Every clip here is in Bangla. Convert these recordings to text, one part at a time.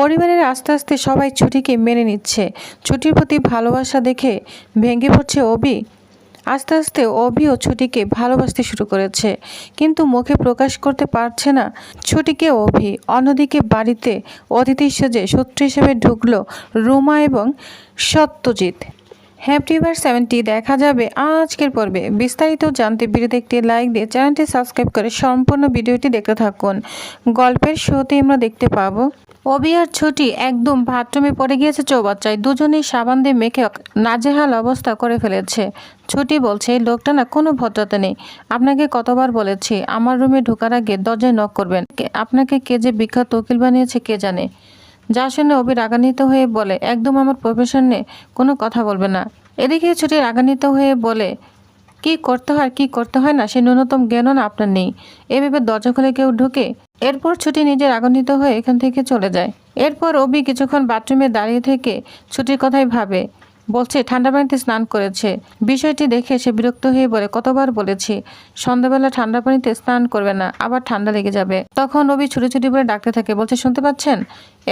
পরিবারের আস্তে আস্তে সবাই ছুটিকে মেনে নিচ্ছে। ছুটির প্রতি ভালোবাসা দেখে ভেঙে পড়ছে অভি। আস্তে আস্তে অভিও ছুটিকে ভালোবাসতে শুরু করেছে, কিন্তু মুখে প্রকাশ করতে পারছে না ছুটিকে অভি। অন্যদিকে বাড়িতে অতিথি সেজে শত্রু হিসেবে ঢুকলো রুমা এবং সত্যজিৎ। হ্যাপি ভার 70 দেখা যাবে আজকের পর্বে। বিস্তারিত জানতে ভিডিওতে একটি লাইক দিয়ে চ্যানেলটি সাবস্ক্রাইব করে সম্পূর্ণ ভিডিওটি দেখতে থাকুন। গল্পের শুরুতে আমরা দেখতে পাবো অভি আর ছুটি একদম বাথরুমে পড়ে গিয়েছে চৌবাচ্চায়। দুজনেই সাবান দিয়ে মেখে নাজেহাল অবস্থা করে ফেলেছে। ছুটি বলছে, এই লোকটা না কোনো ভদ্রতা নেই। আপনাকে কতবার বলেছি আমার রুমে ঢোকার আগে দরজায় নক করবেন। আপনাকে কে যে বিখ্যাত উকিল বানিয়েছে কে জানে। যা শুনে অভি রাগান্বিত হয়ে বলে, একদম আমার প্রফেশন নিয়ে কোনো কথা বলবে না। এদিকে ছুটি রাগান্বিত হয়ে বলে, কি করতে হয় কি করতে হয় না সে ন্যূনতম জ্ঞানও না আপনার নেই। এভাবে দরজা খুলে কেউ ঢুকে? এরপর ছুটি নিজে রাগান্বিত হয়ে এখান থেকে চলে যায়। এরপর অভি কিছুক্ষণ বাথরুমে দাঁড়িয়ে থেকে ছুটির কথাই ভাবে। বলছে ঠান্ডা পানিতে স্নান করেছে। বিষয়টি দেখে সে বিরক্ত হয়ে বলে, কতবার বলেছি সন্ধ্যাবেলা ঠান্ডা পানিতে স্নান করবে না, আবার ঠান্ডা লেগে যাবে। তখন অভি ছুটি ছুটি বলে ডাকতে থাকে। বলছে, শুনতে পাচ্ছেন?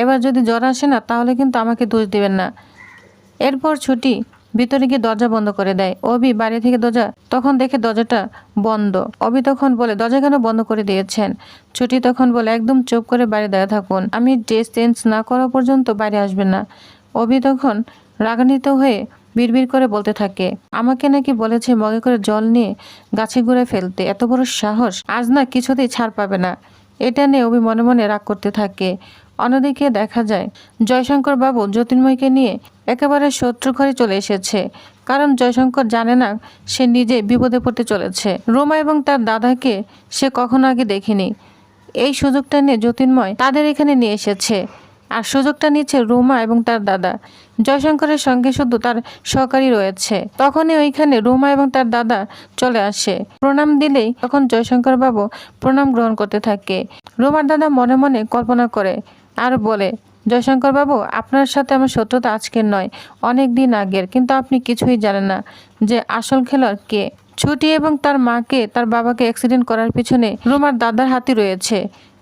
এবার যদি জ্বর আসে না তাহলে কিন্তু আমাকে দোষ দেবেন না। এরপর ছুটি ভিতরে গিয়ে দরজা বন্ধ করে দেয়। অভি বাইরে থেকে তখন দেখে দরজাটা বন্ধ। অভি তখন বলে, দরজা কেন বন্ধ করে দিয়েছেন? ছুটি তখন বলে, একদম চুপ করে বাইরে দাঁড়িয়ে থাকুন, আমি ড্রেস চেঞ্জ না করা পর্যন্ত বাইরে আসবেন না। অভি তখন রাগান্বিত হয়ে বিড়বিড় করে বলতে থাকে, আমাকে নাকি বলেছে মগে করে জল নিয়ে গাছে গুঁড়ে ফেলতে, এত বড় সাহস, আজ না কিছুতেই ছাড় পাবে না। এটা নিয়ে অভি মনে মনে রাগ করতে থাকে। অন্যদিকে দেখা যায় জয়শঙ্কর বাবু জ্যোতির্ময়কে নিয়ে একেবারে শত্রু ঘরে চলে এসেছে। কারণ জয়শঙ্কর জানে না সে নিজে বিপদে পড়তে চলেছে। রুমা এবং তার দাদাকে সে কখনো আগে দেখেনি। এই সুযোগটা নিয়ে জ্যোতির্ময় তাদের এখানে নিয়ে এসেছে, আর সুযোগটা নিচ্ছে রুমা এবং তার দাদা। জয়শঙ্করের সঙ্গে শুধু তার সহকারী রয়েছে। তখনই ওইখানে রুমা এবং তার দাদা চলে আসে। প্রণাম দিলেই তখন জয়শঙ্কর বাবু প্রণাম গ্রহণ করতে থাকে। রুমার দাদা মনে মনে কল্পনা করে আর বলে, জয়শঙ্কর বাবু, আপনার সাথে আমার শত্রুতা আজকের নয়, অনেক দিন আগের। কিন্তু আপনি কিছুই জানেন না যে আসল খেলোয়াড় কে। ছুটি এবং তার মাকে, তার বাবাকে অ্যাক্সিডেন্ট করার পিছনে রুমার দাদার হাতই রয়েছে।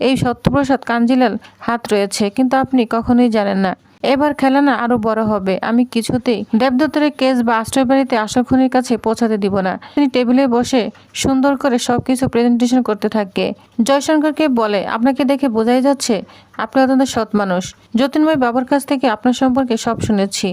এই সত্যপ্রসাদ কাঞ্জিলাল হাত রয়েছে, কিন্তু আপনি কখনোই জানেন না। এবার খেলা না আরো বড় হবে। আমি কিছুতেই দেবদত্তের কেস বা আশ্রয় বাড়িতে আসল খুনির কাছে পৌঁছাতে দিব না। তিনি টেবিলে বসে সুন্দর করে সবকিছু প্রেজেন্টেশন করতে থাকে। জয়শঙ্করকে বলে, আপনাকে দেখে বোঝাই যাচ্ছে আপনি অত্যন্ত সৎ মানুষ। জ্যোতির্ময় বাবার কাছ থেকে আপনার সম্পর্কে সব শুনেছি।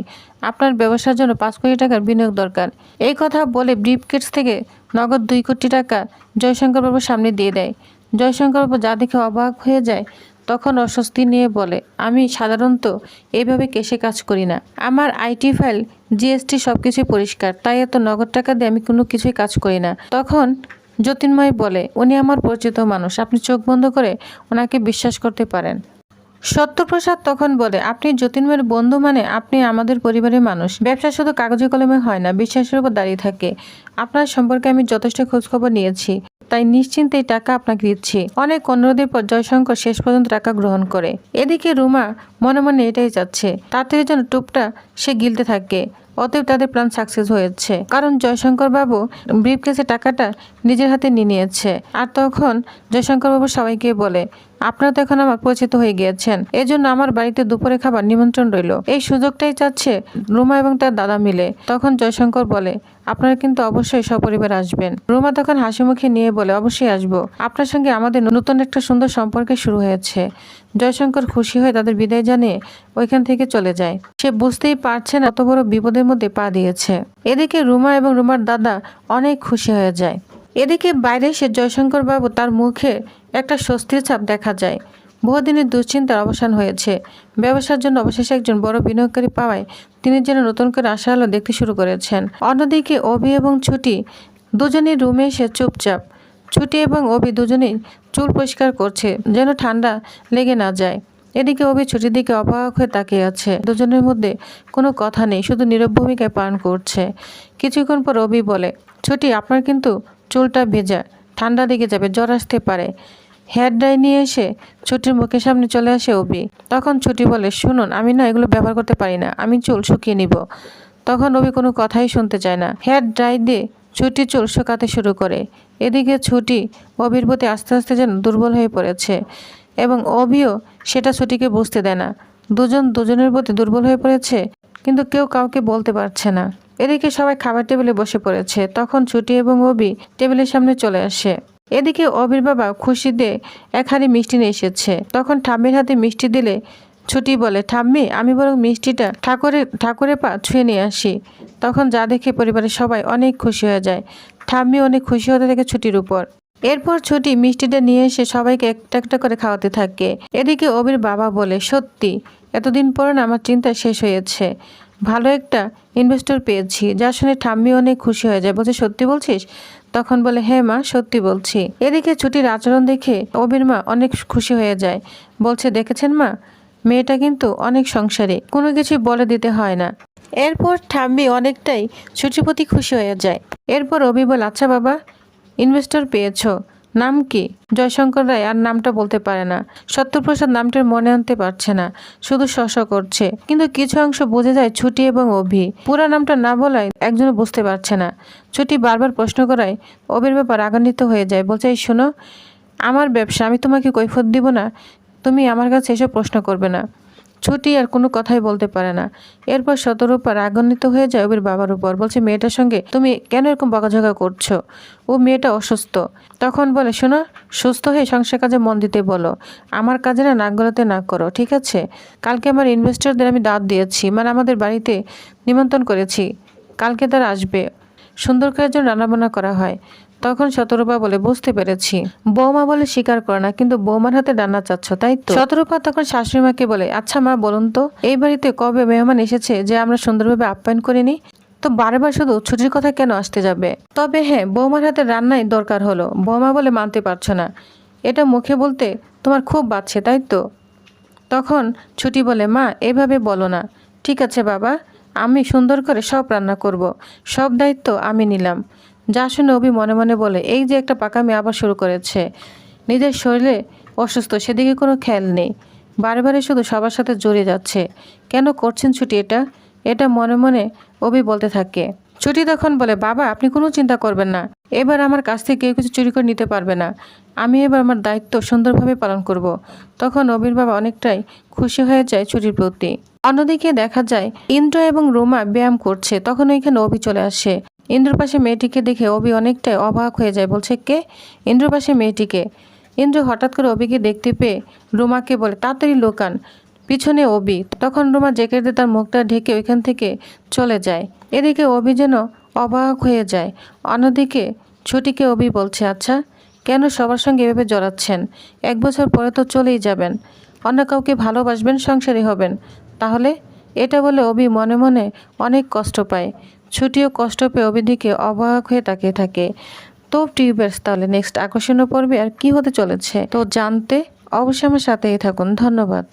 আপনার ব্যবসার জন্য 5 কোটি টাকার বিনিয়োগ দরকার। এই কথা বলে ব্রিফকেস থেকে নগদ 2 কোটি টাকা জয়শঙ্কর বাবুর সামনে দিয়ে দেয়। জয়শঙ্কর বাবু যা দেখে অবাক হয়ে যায়। তখন অস্বস্তি নিয়ে বলে, আমি সাধারণত এইভাবে কেসে কাজ করি না। আমার আইটি ফাইল, জিএসটি সবকিছুই পরিষ্কার, তাই এত নগদ টাকা দিয়ে আমি কোনো কিছুই কাজ করি না। তখন জ্যোতির্ময় বলে, উনি আমার পরিচিত মানুষ, আপনি চোখ বন্ধ করে ওনাকে বিশ্বাস করতে পারেন। সত্যপ্রসাদ তখন বলে, আপনি জ্যোতির্ময়ের বন্ধু মানে আপনি আমাদের পরিবারের মানুষ। ব্যবসা শুধু কাগজে কলমে হয় না, বিশ্বাসের উপর দাঁড়িয়ে থাকে। আপনার সম্পর্কে আমি যথেষ্ট খোঁজখবর নিয়েছি, তাই নিশ্চিন্তে টাকা আপনাকে দিচ্ছি। অনেক অনুরোধের পর জয়শঙ্কর শেষ পর্যন্ত টাকা গ্রহণ করে। এদিকে রুমা মনে মনে এটাই চাচ্ছে, তাড়াতাড়ি যেন টুপটা সে গিলতে থাকে। অতএব তাদের প্ল্যান সাকসেস হয়েছে, কারণ জয়শঙ্কর বাবু ব্রিফকেসে টাকাটা নিজের হাতে নিয়ে নিয়েছে। আর তখন জয়শঙ্কর বাবু সবাইকে বলে, আপনারা তো এখন আমার পরিচিত হয়ে গিয়েছেন, এজন্য আমার বাড়িতে দুপুরে খাবার নিমন্ত্রণ রইল। এই সুযোগটাই চাচ্ছে রুমা এবং তার দাদা মিলে। তখন জয়শঙ্কর বলে, আপনারা কিন্তু অবশ্যই সপরিবার আসবেন। রুমা তখন হাসি মুখে নিয়ে বলে, অবশ্যই আসবো, আপনার সঙ্গে আমাদের নতুন একটা সুন্দর সম্পর্ক শুরু হয়েছে। জয়শঙ্কর খুশি হয়ে তাদের বিদায় জানিয়ে ওইখান থেকে চলে যায়। সে বুঝতেই পারছে না এত বড় বিপদের মধ্যে পা দিয়েছে। এদিকে রুমা এবং রুমার দাদা অনেক খুশি হয়ে যায়। এদিকে বাইরে এসে জয়শঙ্কর বাবু তার মুখে একটা স্বস্তির ছাপ দেখা যায়। বহুদিনের দুশ্চিন্তার অবসান হয়েছে। ব্যবসার জন্য অবশেষে একজন বড় বিনিয়োগকারী পাওয়ায় তিনি যেন নতুন করে আশা আলো দেখতে শুরু করেছেন। অন্যদিকে অভি এবং ছুটি দুজনেই রুমে এসে চুপচাপ। ছুটি এবং অভি দুজনেই চুল পরিষ্কার করছে যেন ঠান্ডা লেগে না যায়। এদিকে অভি ছুটির দিকে অবাক হয়ে তাকিয়ে আছে। দুজনের মধ্যে কোনো কথা নেই, শুধু নীরব ভূমিকায় পালন করছে। কিছুক্ষণ পর অভি বলে, ছুটি, আপনার কিন্তু চুলটা ভেজা, ঠান্ডা লেগে যাবে, জ্বর আসতে পারে। হেয়ার ড্রাই নিয়ে এসে ছুটির মুখের সামনে চলে আসে অভি। তখন ছুটি বলে, শুনুন, আমি না এগুলো ব্যবহার করতে পারি না, আমি চুল শুকিয়ে নিব। তখন অভি কোনো কথাই শুনতে চায় না। হেয়ার ড্রাই দিয়ে ছুটি চুল শুকাতে শুরু করে। এদিকে ছুটি অভির প্রতি আস্তে আস্তে যেন দুর্বল হয়ে পড়েছে এবং অভিও সেটা ছুটিকে বুঝতে দেয় না। দুজন দুজনের প্রতি দুর্বল হয়ে পড়েছে, কিন্তু কেউ কাউকে বলতে পারছে না। এদিকে সবাই খাবার টেবিলে বসে পড়েছে। তখন ছুটি এবং অবি টেবিলের সামনে চলে আসে। এদিকে অবির বাবা খুশিতে এক হাঁড়ি মিষ্টি নিয়ে এসেছে। তখন ঠাম্মির হাতে মিষ্টি দিলে ছুটি বলে, ঠাম্মি আমি বরং মিষ্টিটা ঠাকুরের পা ছুঁয়ে নিয়ে আসি। তখন যা দেখে পরিবারের সবাই অনেক খুশি হয়ে যায়। ঠাম্মি অনেক খুশি হতে থাকে ছুটির উপর। এরপর ছুটি মিষ্টিটা নিয়ে এসে সবাইকে একটা একটা করে খাওয়াতে থাকে। এদিকে অবির বাবা বলে, সত্যি এতদিন পর না আমার চিন্তা শেষ হয়েছে, ভালো একটা ইনভেস্টর পেয়েছি। যা শুনে ঠাম্মি অনেক খুশি হয়ে যায়, বলছে সত্যি বলছিস? তখন বলে, হ্যাঁ মা সত্যি বলছি। এদিকে ছুটির আচরণ দেখে অবির মা অনেক খুশি হয়ে যায়, বলছে দেখেছেন মা, মেয়েটা কিন্তু অনেক সংসারী, কোনো কিছু বলে দিতে হয় না। এরপর ঠাম্মি অনেকটাই ছুটির প্রতি খুশি হয়ে যায়। এরপর অবি বলে, আচ্ছা বাবা, ইনভেস্টর পেয়েছো, নাম কি? জয়শঙ্কর রায় আর নামটা বলতে পারে না। সত্যপ্রসাদ নামটার মনে আনতে পারছে না, শুধু শশ করছে। কিন্তু কিছু অংশ বোঝা যায় ছুটি এবং অভি। পুরা নামটা না বলায় একজনও বুঝতে পারছে না। ছুটি বারবার প্রশ্ন করায় অভির ব্যাপার রাগান্বিত হয়ে যায়, বলছে এই শোনো, আমার ব্যবসা, আমি তোমাকে কৈফিয়ত দিব না, তুমি আমার কাছে এসব প্রশ্ন করবে না। ছুটি আর কোনো কথাই বলতে পারে না। এরপর শতরূপা রাগান্বিত হয়ে যায় অবির বাবার উপর, বলছে মেয়েটার সঙ্গে তুমি কেন এরকম বকাঝকা করছো? ও মেয়েটা অসুস্থ। তখন বলে, শোনো, সুস্থ হয়ে সংসার কাজে মন দিতে বলো, আমার কাজে না নাক গলাতে না করো, ঠিক আছে? কালকে আমার ইনভেস্টরদের আমি দাওয়াত দিয়েছি, মানে আমাদের বাড়িতে নিমন্ত্রণ করেছি, কালকে তারা আসবে, সুন্দর করে যেন রান্নাবান্না করা হয়। তখন শতরূপা বলে, বুঝতে পেরেছি। বৌমা বলে স্বীকার করে না, কিন্তু বৌমার হাতে রান্না চাচ্ছ, তাই তো? শতরূপা তখন শাশুড়ি মাকে বলে, আচ্ছা মা বলুন তো, এই বাড়িতে কবে মেহমান এসেছে যে আমরা সুন্দরভাবে আপ্যায়ন করিনি? তো বারবার শুধু ছুটির কথা কেন আসতে যাবে? তবে হ্যাঁ, বৌমার হাতে রান্নাই দরকার হলো। বৌমা বলে মানতে পারছো না, এটা মুখে বলতে তোমার খুব বাচ্ছে, তাই তো? তখন ছুটি বলে, মা এভাবে বলো না। ঠিক আছে বাবা, আমি সুন্দর করে সব রান্না করব, সব দায়িত্ব আমি নিলাম। যা শুনে অভি মনে মনে বলে, এই যে একটা পাকামি আবার শুরু করেছে, নিজের শরীরে অসুস্থ সেদিকে কোনো খেয়াল নেই, বারে শুধু সবার সাথে জড়িয়ে যাচ্ছে। কেন করছেন ছুটি এটা? এটা মনে মনে অভি বলতে থাকে। ছুটি তখন বলে, বাবা আপনি কোনো চিন্তা করবেন না, এবার আমার কাছ থেকে কেউ কিছু চুরি করে নিতে পারবে না, আমি এবার আমার দায়িত্ব সুন্দরভাবে পালন করব। তখন অভির বাবা অনেকটাই খুশি হয়ে যায় ছুটির প্রতি। অন্যদিকে দেখা যায় ইন্দ্র এবং রোমা ব্যায়াম করছে। তখন ওইখানে অভি চলে আসে। ইন্দ্রর পাশে মেয়েটিকে দেখে অভি অনেকটাই অবাক হয়ে যায়, বলছে কে? ইন্দ্রর পাশে মেয়েটিকে। ইন্দ্র হঠাৎ করে অভিকে দেখতে পেয়ে রোমাকে বলে, তাড়াতাড়ি লোকান, পিছনে অভি। তখন রোমা জ্যাকেট দিয়ে তার মুখটা ঢেকে ওইখান থেকে চলে যায়। এদিকে অভি যেন অবাক হয়ে যায়। অন্যদিকে ছুটিকে অভি বলছে, আচ্ছা কেন সবার সঙ্গে এভাবে জড়াচ্ছেন? 1 বছর পরে তো চলেই যাবেন, অন্য কাউকে ভালোবাসবেন, সংসারী হবেন, তাহলে? এটা বলে অভি মনে মনে অনেক কষ্ট পায়। ছুটিও কষ্ট পেয়ে অভির দিকে অবাক হয়ে তাকিয়ে থাকে। তো টিউবার্স, তাহলে নেক্সট আকর্ষণীয় পর্বে আর কি হতে চলেছে তো জানতে অবশ্যই আমার সাথেই থাকুন। ধন্যবাদ।